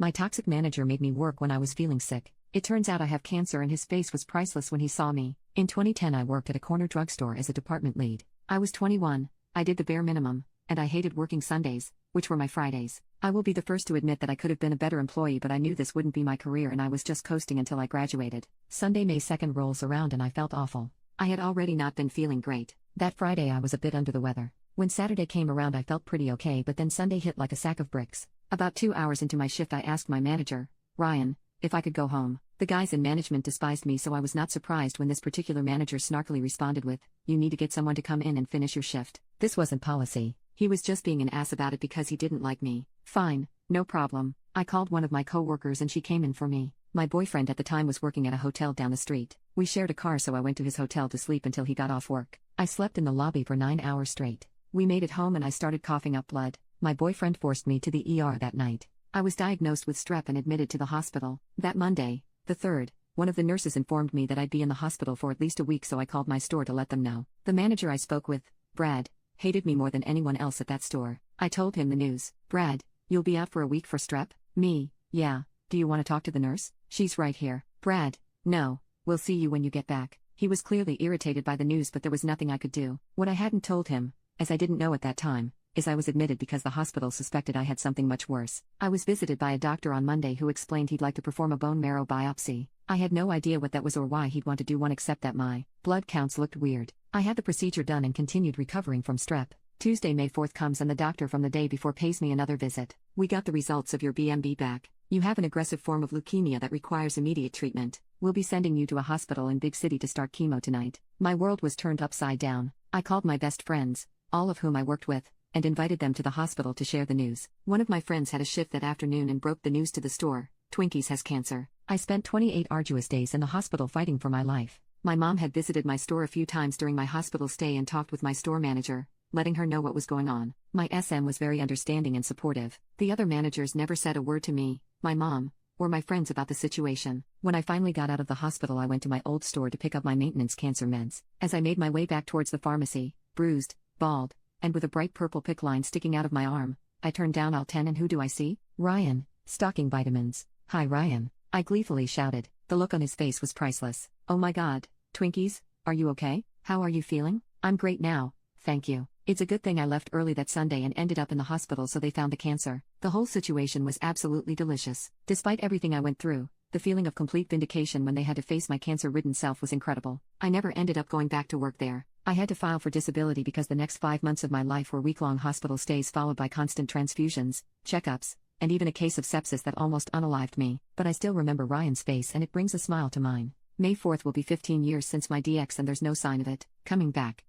My toxic manager made me work when I was feeling sick. It turns out I have cancer and his face was priceless when he saw me. In 2010 I worked at a corner drugstore as a department lead. I was 21, I did the bare minimum, and I hated working Sundays, which were my Fridays. I will be the first to admit that I could have been a better employee, but I knew this wouldn't be my career and I was just coasting until I graduated. Sunday, May 2nd rolls around and I felt awful. I had already not been feeling great. That Friday I was a bit under the weather. When Saturday came around I felt pretty okay, but then Sunday hit like a sack of bricks. About 2 hours into my shift I asked my manager, Ryan, if I could go home. The guys in management despised me, so I was not surprised when this particular manager snarkily responded with, "You need to get someone to come in and finish your shift." This wasn't policy. He was just being an ass about it because he didn't like me. Fine, no problem. I called one of my co-workers and she came in for me. My boyfriend at the time was working at a hotel down the street. We shared a car, so I went to his hotel to sleep until he got off work. I slept in the lobby for 9 hours straight. We made it home and I started coughing up blood. My boyfriend forced me to the ER that night. I was diagnosed with strep and admitted to the hospital. That Monday, the 3rd, one of the nurses informed me that I'd be in the hospital for at least a week, so I called my store to let them know. The manager I spoke with, Brad, hated me more than anyone else at that store. I told him the news. Brad, you'll be out for a week for strep? Me, yeah. Do you want to talk to the nurse? She's right here. Brad, no, we'll see you when you get back. He was clearly irritated by the news, but there was nothing I could do. What I hadn't told him, as I didn't know at that time, is I was admitted because the hospital suspected I had something much worse. I was visited by a doctor on Monday who explained he'd like to perform a bone marrow biopsy. I had no idea what that was or why he'd want to do one, except that my blood counts looked weird. I had the procedure done and continued recovering from strep. Tuesday, May 4th comes and the doctor from the day before pays me another visit. "We got the results of your BMB back. You have an aggressive form of leukemia that requires immediate treatment. We'll be sending you to a hospital in big city to start chemo tonight." My world was turned upside down. I called my best friends, all of whom I worked with, and invited them to the hospital to share the news. One of my friends had a shift that afternoon and broke the news to the store. Twinkies has cancer. I spent 28 arduous days in the hospital fighting for my life. My mom had visited my store a few times during my hospital stay and talked with my store manager, letting her know what was going on. My SM was very understanding and supportive. The other managers never said a word to me, my mom, or my friends about the situation. When I finally got out of the hospital, I went to my old store to pick up my maintenance cancer meds. As I made my way back towards the pharmacy, bruised, bald, and with a bright purple PICC line sticking out of my arm, I turned down aisle 10 and who do I see? Ryan, stocking vitamins. "Hi Ryan," I gleefully shouted. The look on his face was priceless. "Oh my God, Twinkies, are you okay? How are you feeling?" "I'm great now, thank you. It's a good thing I left early that Sunday and ended up in the hospital so they found the cancer." The whole situation was absolutely delicious. Despite everything I went through, the feeling of complete vindication when they had to face my cancer-ridden self was incredible. I never ended up going back to work there. I had to file for disability because the next 5 months of my life were week-long hospital stays followed by constant transfusions, checkups, and even a case of sepsis that almost unalived me. But I still remember Ryan's face and it brings a smile to mine. May 4th will be 15 years since my DX and there's no sign of it coming back.